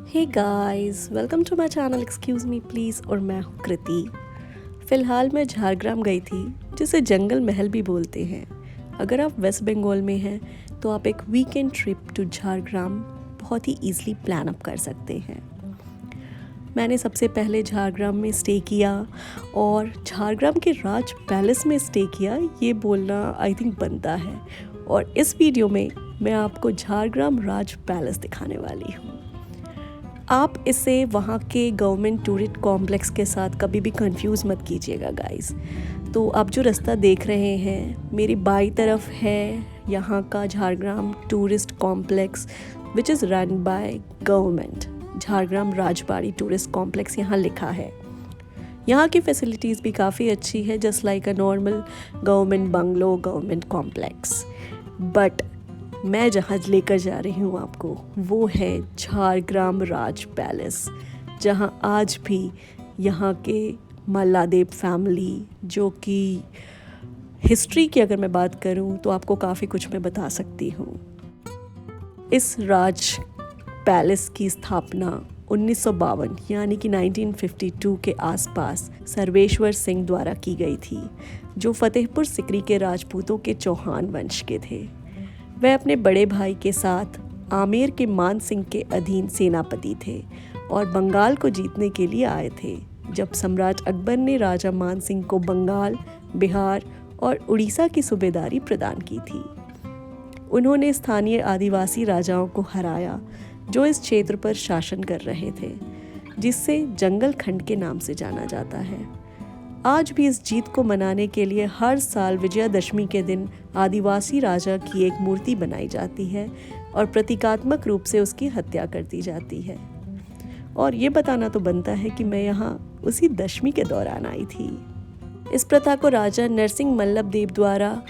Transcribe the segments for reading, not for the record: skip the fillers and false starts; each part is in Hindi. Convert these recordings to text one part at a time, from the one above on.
Hey guys, welcome to my channel excuse me please. और मैं हूँ कृति। फ़िलहाल मैं झारग्राम गई थी, जिसे जंगल महल भी बोलते हैं। अगर आप वेस्ट बंगाल में हैं तो आप एक वीकेंड ट्रिप टू झारग्राम बहुत ही ईज़िली प्लान अप कर सकते हैं। मैंने सबसे पहले झारग्राम में स्टे किया और झारग्राम के राज पैलेस में स्टे किया, ये बोलना आई थिंक बनता है। और इस वीडियो में मैं आपको झारग्राम राज पैलेस दिखाने वाली हूँ। आप इसे वहाँ के गवर्नमेंट टूरिस्ट कॉम्प्लेक्स के साथ कभी भी कंफ्यूज मत कीजिएगा गाइस। तो आप जो रास्ता देख रहे हैं, मेरी बाई तरफ है यहाँ का Jhargram tourist complex which is run by government. Jhargram Rajbari tourist complex यहाँ लिखा है। यहाँ की फैसिलिटीज़ भी काफ़ी अच्छी है, just like a normal government bungalow, government complex. But मैं जहाँ लेकर जा रही हूँ आपको, वो है झारग्राम राज पैलेस, जहाँ आज भी यहाँ के मल्लादेव फैमिली, जो कि हिस्ट्री की अगर मैं बात करूँ तो आपको काफ़ी कुछ मैं बता सकती हूँ। इस राज पैलेस की स्थापना 1952 यानी कि 1952 के आसपास सर्वेश्वर सिंह द्वारा की गई थी, जो फतेहपुर सिकरी के राजपूतों के चौहान वंश के थे। वह अपने बड़े भाई के साथ आमेर के मान सिंह के अधीन सेनापति थे और बंगाल को जीतने के लिए आए थे, जब सम्राट अकबर ने राजा मान सिंह को बंगाल, बिहार और उड़ीसा की सूबेदारी प्रदान की थी। उन्होंने स्थानीय आदिवासी राजाओं को हराया जो इस क्षेत्र पर शासन कर रहे थे, जिससे जंगल खंड के नाम से जाना जाता है। आज भी इस जीत को मनाने के लिए हर साल विजयादशमी के दिन आदिवासी राजा की एक मूर्ति बनाई जाती है और प्रतीकात्मक रूप से उसकी हत्या कर दी जाती है। और ये बताना तो बनता है कि मैं यहाँ उसी दशमी के दौरान आई थी। इस प्रथा को राजा नरसिंह मल्लभ देव द्वारा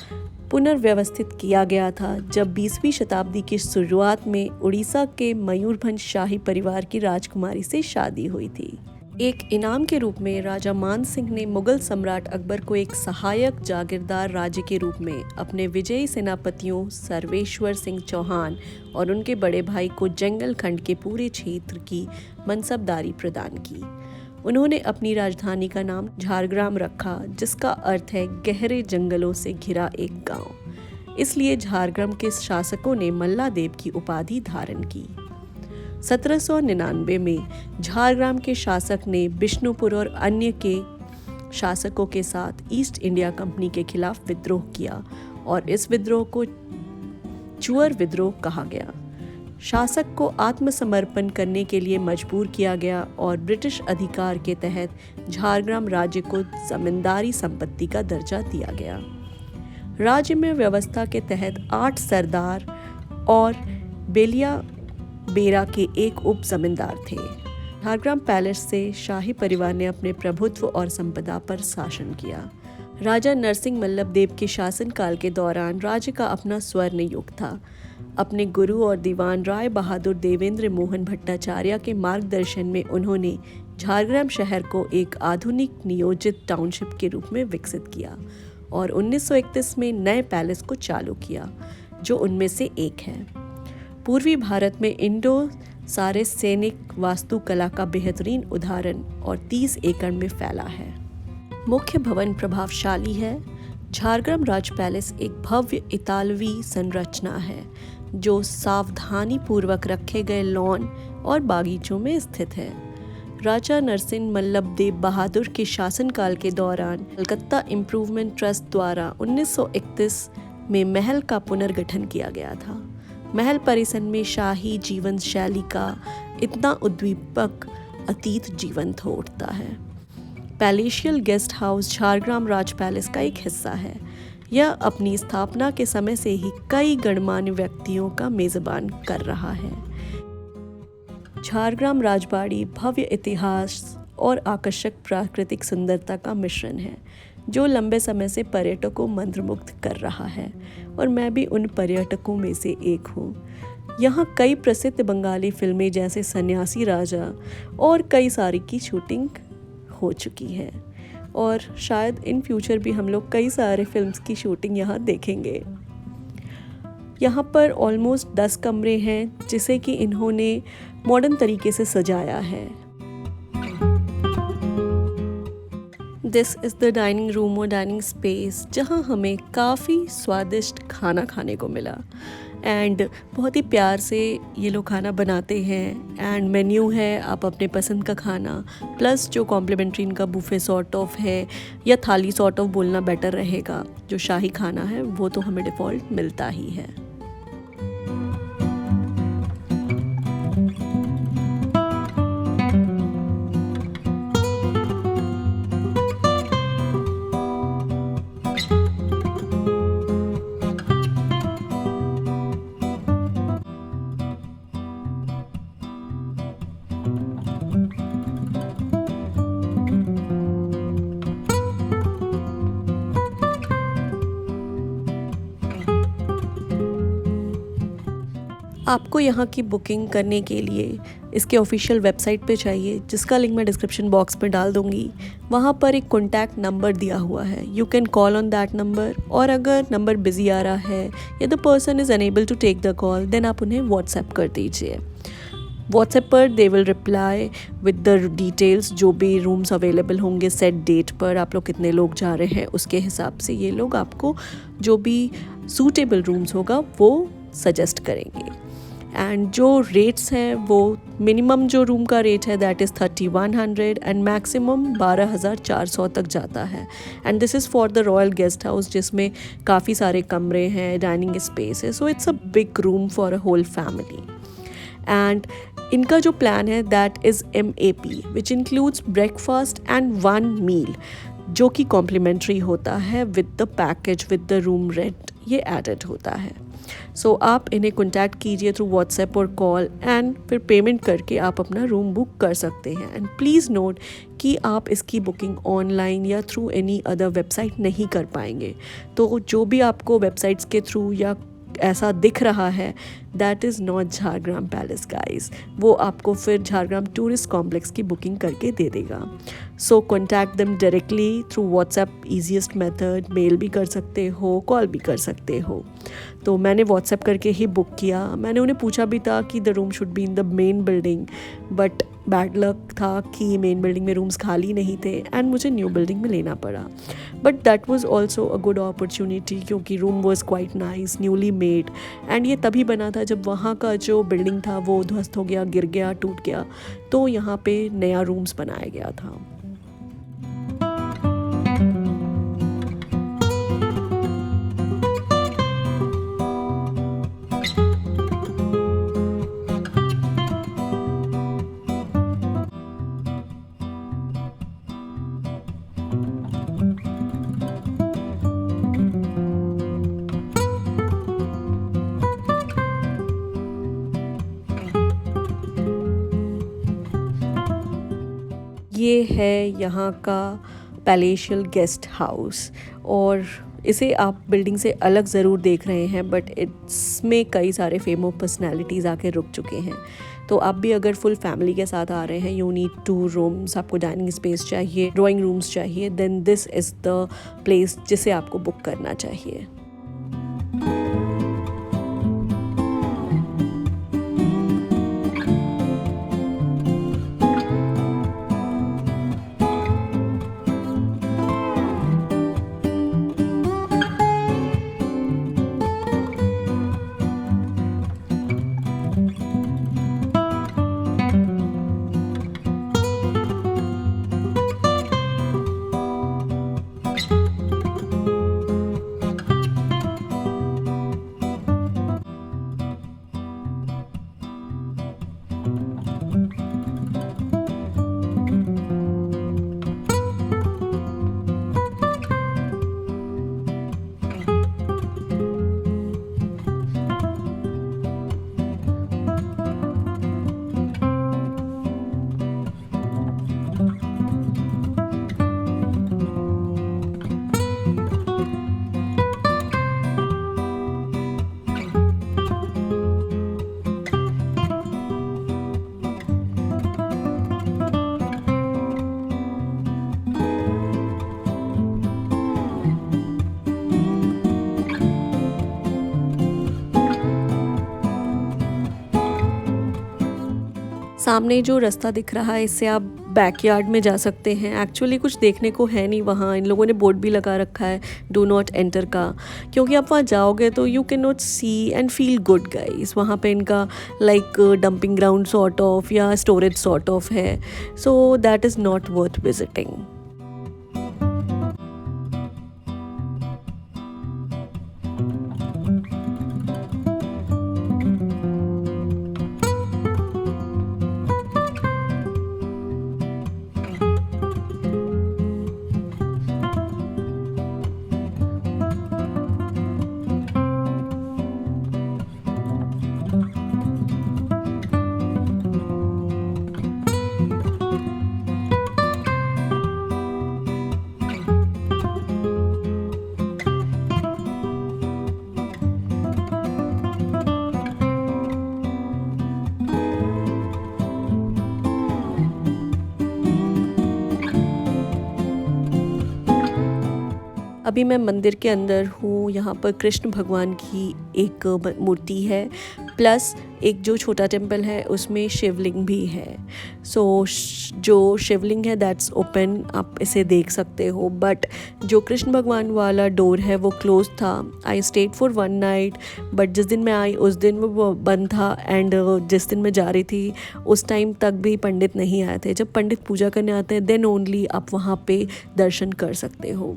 पुनर्व्यवस्थित किया गया था, जब 20वीं शताब्दी की शुरुआत में उड़ीसा के मयूरभंज शाही परिवार की राजकुमारी से शादी हुई थी। एक इनाम के रूप में राजा मान सिंह ने मुगल सम्राट अकबर को एक सहायक जागीरदार राज्य के रूप में अपने विजयी सेनापतियों सर्वेश्वर सिंह चौहान और उनके बड़े भाई को जंगल खंड के पूरे क्षेत्र की मनसबदारी प्रदान की। उन्होंने अपनी राजधानी का नाम झारग्राम रखा, जिसका अर्थ है गहरे जंगलों से घिरा एक गांव। इसलिए झारग्राम के शासकों ने मल्लादेव की उपाधि धारण की। 1799 में झारग्राम के शासक ने बिष्णुपुर और अन्य के शासकों के साथ ईस्ट इंडिया कंपनी के खिलाफ विद्रोह किया और इस विद्रोह को चुअर विद्रोह कहा गया। शासक को आत्मसमर्पण करने के लिए मजबूर किया गया और ब्रिटिश अधिकार के तहत झारग्राम राज्य को जमींदारी संपत्ति का दर्जा दिया गया। राज्य में व्यवस्था के तहत 8 सरदार और बेलिया बेरा के एक उप जमींदार थे। झारग्राम पैलेस से शाही परिवार ने अपने प्रभुत्व और संपदा पर शासन किया। राजा नरसिंह मल्लभ देव के शासनकाल के दौरान राज्य का अपना स्वर्ण युग था। अपने गुरु और दीवान राय बहादुर देवेंद्र मोहन भट्टाचार्य के मार्गदर्शन में उन्होंने झारग्राम शहर को एक आधुनिक नियोजित टाउनशिप के रूप में विकसित किया और 1931 में नए पैलेस को चालू किया, जो उनमें से एक है। पूर्वी भारत में इंडो सारेस सैनिक वास्तुकला का बेहतरीन उदाहरण और 30 एकड़ में फैला है। मुख्य भवन प्रभावशाली है। झारग्राम राज पैलेस एक भव्य इतालवी संरचना है, जो सावधानी पूर्वक रखे गए लॉन और बागीचों में स्थित है। राजा नरसिंह मल्लभ देव बहादुर के शासनकाल के दौरान कलकत्ता इम्प्रूवमेंट ट्रस्ट द्वारा 1931 में महल का पुनर्गठन किया गया था। महल परिसर में शाही जीवन शैली का इतना उद्दीपक अतीत जीवंत हो उठता है। पैलेशियल गेस्ट हाउस झारग्राम राज पैलेस का एक हिस्सा है। यह अपनी स्थापना के समय से ही कई गणमान्य व्यक्तियों का मेजबान कर रहा है। झारग्राम राजबाड़ी भव्य इतिहास और आकर्षक प्राकृतिक सुंदरता का मिश्रण है, जो लंबे समय से पर्यटकों को मंत्रमुग्ध कर रहा है और मैं भी उन पर्यटकों में से एक हूँ। यहाँ कई प्रसिद्ध बंगाली फिल्में जैसे सन्यासी राजा और कई सारी की शूटिंग हो चुकी है और शायद इन फ्यूचर भी हम लोग कई सारे फिल्म्स की शूटिंग यहाँ देखेंगे। यहाँ पर ऑलमोस्ट 10 कमरे हैं जिसे कि इन्होंने मॉडर्न तरीके से सजाया है। This is the dining room और डाइनिंग स्पेस जहाँ हमें काफ़ी स्वादिष्ट खाना खाने को मिला एंड बहुत ही प्यार से ये लोग खाना बनाते हैं एंड मेन्यू है आप अपने पसंद का खाना प्लस जो कॉम्प्लीमेंट्री इनका बुफे सॉर्ट ऑफ है या थाली सॉर्ट ऑफ बोलना बेटर रहेगा। जो शाही खाना है वो तो हमें डिफ़ॉल्ट मिलता ही है। आपको यहाँ की बुकिंग करने के लिए इसके ऑफिशियल वेबसाइट पे चाहिए जिसका लिंक मैं डिस्क्रिप्शन बॉक्स में डाल दूँगी। वहाँ पर एक कॉन्टैक्ट नंबर दिया हुआ है, you can call on that number. और अगर नंबर बिजी आ रहा है या the person is unable to take the call then आप उन्हें व्हाट्सएप कर दीजिए। व्हाट्सएप पर they will reply with the details, जो भी रूम्स अवेलेबल होंगे सेट डेट पर, आप लोग कितने लोग जा रहे हैं उसके हिसाब से ये लोग आपको जो भी सूटेबल रूम्स होगा वो सजेस्ट करेंगे। एंड जो रेट्स हैं वो मिनिमम जो रूम का रेट है दैट इज़ 3100 एंड मैक्सिमम 12,400 तक जाता है। And this is for the royal guest house जिसमें काफ़ी सारे कमरे हैं, डाइनिंग स्पेस है, so it's a big room for a whole family. And इनका जो प्लान है that is MAP which includes breakfast and 1 meal जो कि कॉम्प्लीमेंट्री होता है with the package with the room rent, ये एडेड होता है। सो आप इन्हें कॉन्टैक्ट कीजिए थ्रू व्हाट्सएप और कॉल एंड फिर पेमेंट करके आप अपना रूम बुक कर सकते हैं। एंड प्लीज़ नोट कि आप इसकी बुकिंग ऑनलाइन या थ्रू एनी अदर वेबसाइट नहीं कर पाएंगे। तो जो भी आपको वेबसाइट्स के थ्रू या ऐसा दिख रहा है that is not Jhargram palace guys, वो आपको फिर झारग्राम टूरिस्ट कॉम्प्लेक्स की बुकिंग करके दे देगा। So contact them directly through WhatsApp, easiest method, mail भी कर सकते हो, कॉल भी कर सकते हो। तो मैंने व्हाट्सएप करके ही बुक किया। मैंने उन्हें पूछा भी था कि the room should be in the main building, but bad luck था कि मेन बिल्डिंग में रूम्स खाली नहीं थे एंड मुझे न्यू बिल्डिंग में लेना पड़ा। But that was also a good opportunity क्योंकि room was quite nice, newly made and ये तभी बना था जब वहाँ का जो बिल्डिंग था वो ध्वस्त हो गया, गिर गया, टूट गया, तो यहाँ पे नया रूम्स बनाया गया था। ये है यहाँ का पैलेशियल गेस्ट हाउस और इसे आप बिल्डिंग से अलग ज़रूर देख रहे हैं बट इसमें कई सारे फेमस पर्सनैलिटीज़ आके रुक चुके हैं। तो आप भी अगर फुल फैमिली के साथ आ रहे हैं, यू नीड 2 रूम्स, आपको डाइनिंग स्पेस चाहिए, ड्राइंग रूम्स चाहिए, then this is the place जिसे आपको बुक करना चाहिए। सामने जो रास्ता दिख रहा है इससे आप बैकयार्ड में जा सकते हैं। एक्चुअली कुछ देखने को है नहीं वहाँ, इन लोगों ने बोर्ड भी लगा रखा है डू नॉट एंटर का, क्योंकि आप वहाँ जाओगे तो you can not see and feel good guys. वहाँ पे इनका like dumping ground sort of या स्टोरेज सॉर्ट ऑफ है, so that is not worth visiting. अभी मैं मंदिर के अंदर हूँ। यहाँ पर कृष्ण भगवान की एक मूर्ति है, प्लस एक जो छोटा टेम्पल है उसमें शिवलिंग भी है। सो जो शिवलिंग है दैट्स ओपन, आप इसे देख सकते हो, बट जो कृष्ण भगवान वाला डोर है वो क्लोज था। I stayed for 1 night, but जिस दिन मैं आई उस दिन वो बंद था, एंड जिस दिन मैं जा रही थी उस टाइम तक भी पंडित नहीं आए थे। जब पंडित पूजा करने आते हैं देन ओनली आप वहाँ पे दर्शन कर सकते हो।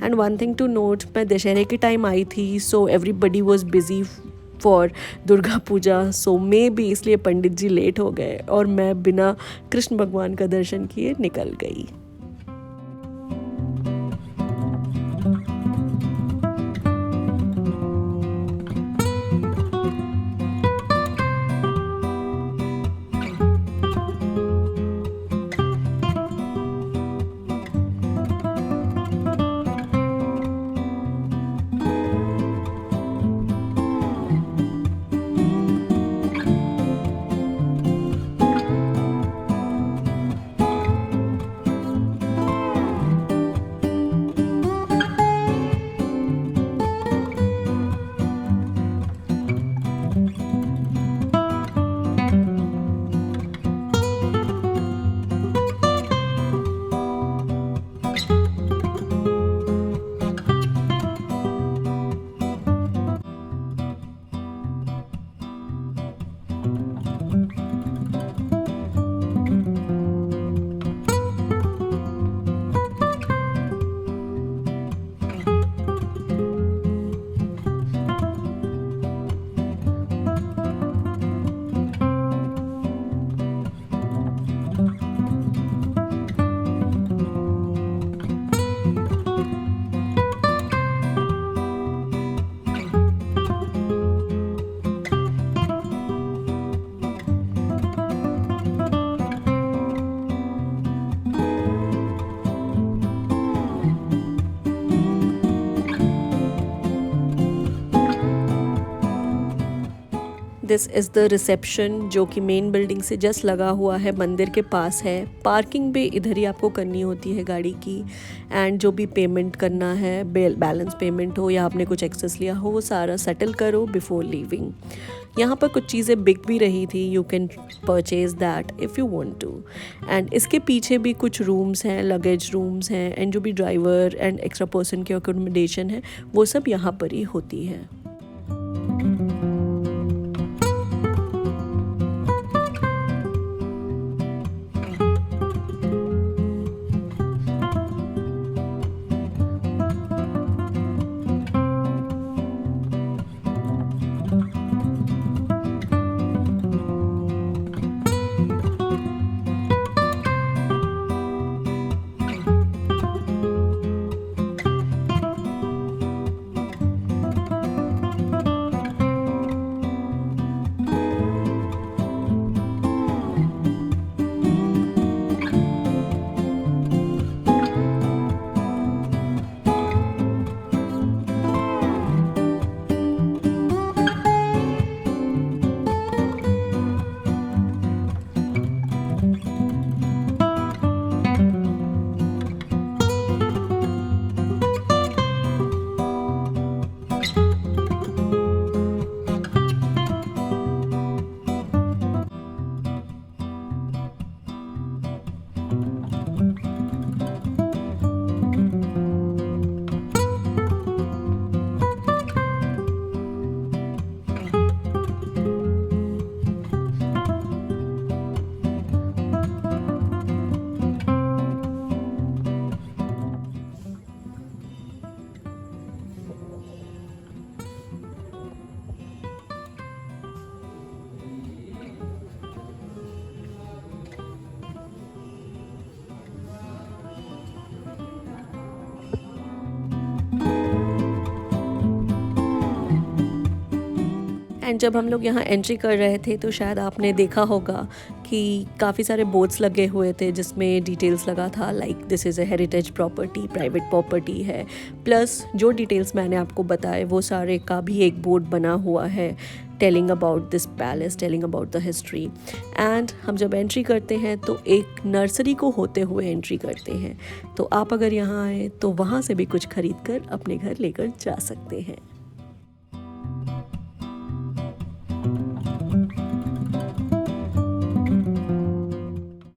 And one thing to note, मैं दशहरे के टाइम आई थी, so everybody was busy for Durga Puja, so मे भी इसलिए पंडित जी लेट हो गए और मैं बिना कृष्ण भगवान का दर्शन किए निकल गई। दिस इज़ द रिसेप्शन, जो कि मेन बिल्डिंग से जस्ट लगा हुआ है, मंदिर के पास है। पार्किंग भी इधर ही आपको करनी होती है गाड़ी की, एंड जो भी पेमेंट करना है, बैलेंस पेमेंट हो या आपने कुछ एक्सेस लिया हो, वो सारा सेटल करो बिफोर लीविंग। यहाँ पर कुछ चीज़ें बिक भी रही थी, you can purchase that if you want to. And इसके पीछे भी कुछ रूम्स हैं, लगेज रूम्स हैं, एंड जो भी ड्राइवर एंड एक्स्ट्रा पर्सन की अकोमोडेशन है वो सब यहाँ पर ही होती है। एंड जब हम लोग यहाँ एंट्री कर रहे थे तो शायद आपने देखा होगा कि काफ़ी सारे बोर्ड्स लगे हुए थे जिसमें डिटेल्स लगा था like this is a heritage property, private property है, प्लस जो डिटेल्स मैंने आपको बताए वो सारे का भी एक बोर्ड बना हुआ है telling about this palace, telling about the history. And हम जब एंट्री करते हैं तो एक नर्सरी को होते हुए एंट्री करते हैं, तो आप अगर यहाँ आए तो वहाँ से भी कुछ खरीद कर अपने घर लेकर जा सकते हैं।